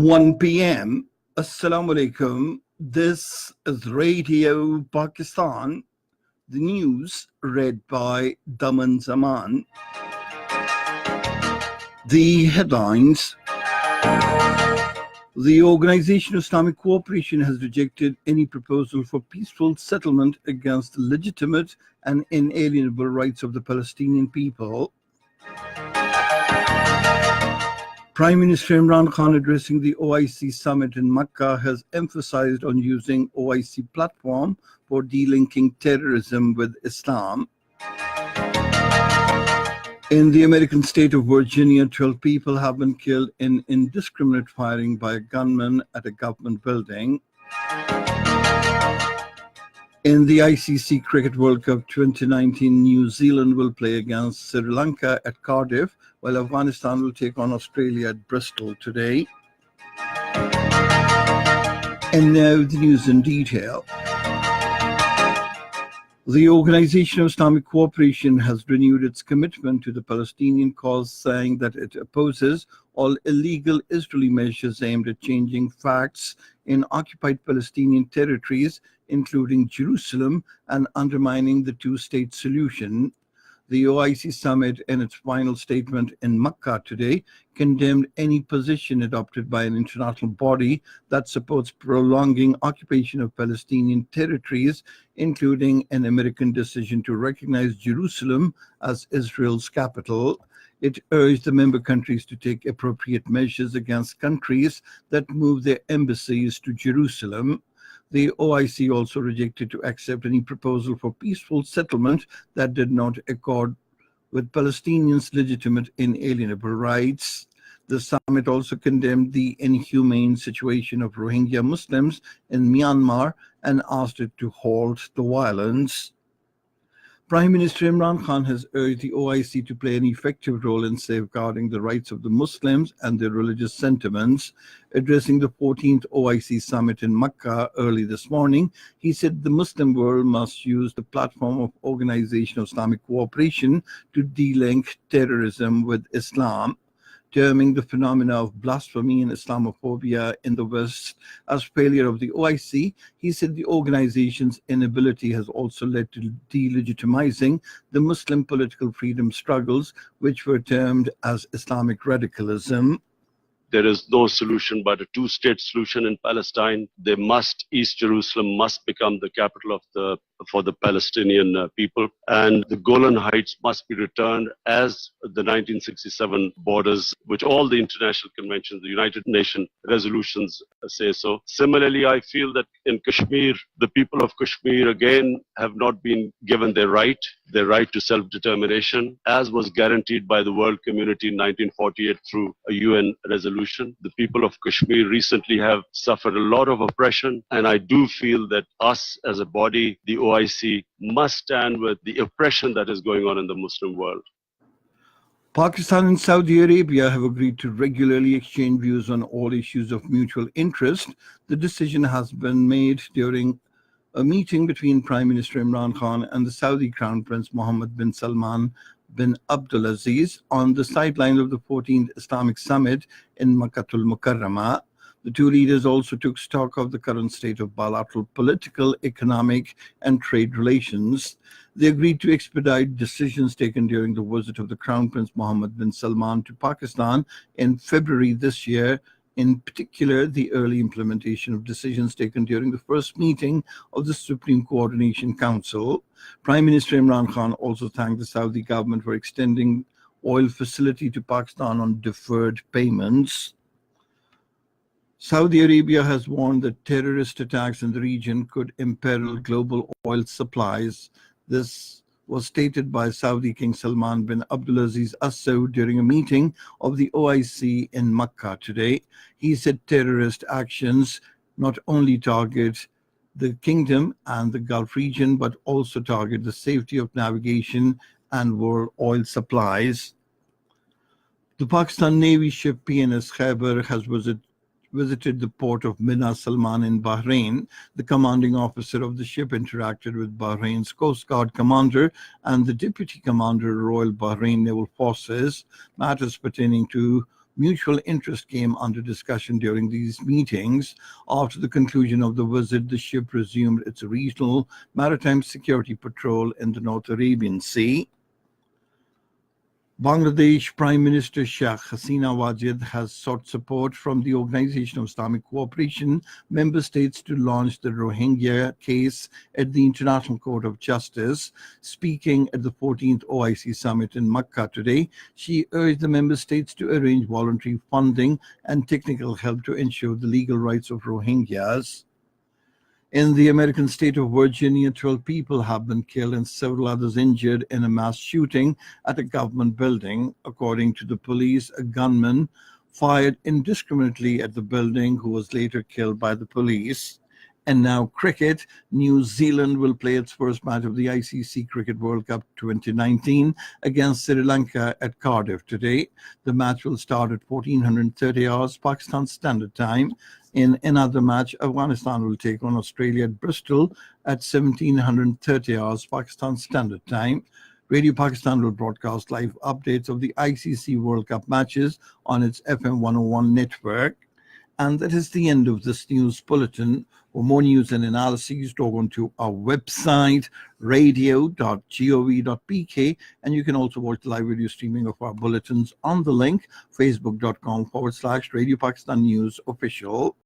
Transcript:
1 p.m. Assalamu alaikum. This is Radio Pakistan. The news read by Daman Zaman. The headlines. The Organization of Islamic Cooperation has rejected any proposal for peaceful settlement against the legitimate and inalienable rights of the Palestinian people. Prime Minister Imran Khan, addressing the OIC summit in Makkah, has emphasized on using OIC platform for delinking terrorism with Islam. In the American state of Virginia, 12 people have been killed in indiscriminate firing by a gunman at a government building. In the ICC Cricket World Cup 2019, New Zealand will play against Sri Lanka at Cardiff, while Afghanistan will take on Australia at Bristol today. And now the news in detail. The Organization of Islamic Cooperation has renewed its commitment to the Palestinian cause, saying that it opposes all illegal Israeli measures aimed at changing facts in occupied Palestinian territories, including Jerusalem, and undermining the two-state solution. The OIC summit, in its final statement in Makkah today, condemned any position adopted by an international body that supports prolonging occupation of Palestinian territories, including an American decision to recognize Jerusalem as Israel's capital. It urged the member countries to take appropriate measures against countries that move their embassies to Jerusalem. The OIC also rejected to accept any proposal for peaceful settlement that did not accord with Palestinians' legitimate inalienable rights. The summit also condemned the inhumane situation of Rohingya Muslims in Myanmar and asked it to halt the violence. Prime Minister Imran Khan has urged the OIC to play an effective role in safeguarding the rights of the Muslims and their religious sentiments. Addressing the 14th OIC summit in Makkah early this morning, he said the Muslim world must use the platform of Organization of Islamic Cooperation to de-link terrorism with Islam. Terming the phenomena of blasphemy and Islamophobia in the West as failure of the OIC, he said the organization's inability has also led to delegitimizing the Muslim political freedom struggles, which were termed as Islamic radicalism. There is no solution but a two-state solution in Palestine. East Jerusalem must become the capital for the Palestinian people, and the Golan Heights must be returned as the 1967 borders, which all the international conventions, the United Nations resolutions say so. Similarly, I feel that in Kashmir, the people of Kashmir again have not been given their right to self-determination, as was guaranteed by the world community in 1948 through a UN resolution. The people of Kashmir recently have suffered a lot of oppression, and I do feel that us as a body, the OIC, must stand with the oppression that is going on in the Muslim world. Pakistan and Saudi Arabia have agreed to regularly exchange views on all issues of mutual interest. The decision has been made during a meeting between Prime Minister Imran Khan and the Saudi Crown Prince Mohammed bin Salman bin Abdulaziz on the sideline of the 14th Islamic Summit in Makkatul Mukarramah. The two leaders also took stock of the current state of bilateral political, economic, and trade relations. They agreed to expedite decisions taken during the visit of the Crown Prince Mohammed bin Salman to Pakistan in February this year, in particular the early implementation of decisions taken during the first meeting of the Supreme Coordination Council. Prime Minister Imran Khan also thanked the Saudi government for extending oil facility to Pakistan on deferred payments. Saudi Arabia has warned that terrorist attacks in the region could imperil global oil supplies. This was stated by Saudi King Salman bin Abdulaziz Al Saud during a meeting of the OIC in Makkah today. He said terrorist actions not only target the kingdom and the Gulf region, but also target the safety of navigation and world oil supplies. The Pakistan Navy ship PNS Khyber has visited the port of Mina Salman in Bahrain. The commanding officer of the ship interacted with Bahrain's Coast Guard commander and the deputy commander of Royal Bahrain Naval Forces. Matters pertaining to Mutual interest came under discussion during these meetings. After the conclusion of the visit, the ship resumed its regional maritime security patrol in the North Arabian Sea. Bangladesh Prime Minister Sheikh Hasina Wajid has sought support from the Organization of Islamic Cooperation member states to launch the Rohingya case at the International Court of Justice. Speaking at the 14th OIC summit in Makkah today, she urged the member states to arrange voluntary funding and technical help to ensure the legal rights of Rohingyas. In the American state of Virginia, 12 people have been killed and several others injured in a mass shooting at a government building. According to the police, a gunman fired indiscriminately at the building, who was later killed by the police. And now cricket. New Zealand will play its first match of the ICC Cricket World Cup 2019 against Sri Lanka at Cardiff today. The match will start at 1430 hours Pakistan Standard Time. In another match, Afghanistan will take on Australia at Bristol at 1730 hours Pakistan Standard Time. Radio Pakistan will broadcast live updates of the ICC World Cup matches on its FM 101 network. And that is the end of this news bulletin. For more news and analyses, log on to our website, radio.gov.pk, and you can also watch the live video streaming of our bulletins on the link, facebook.com/Radio Pakistan News Official.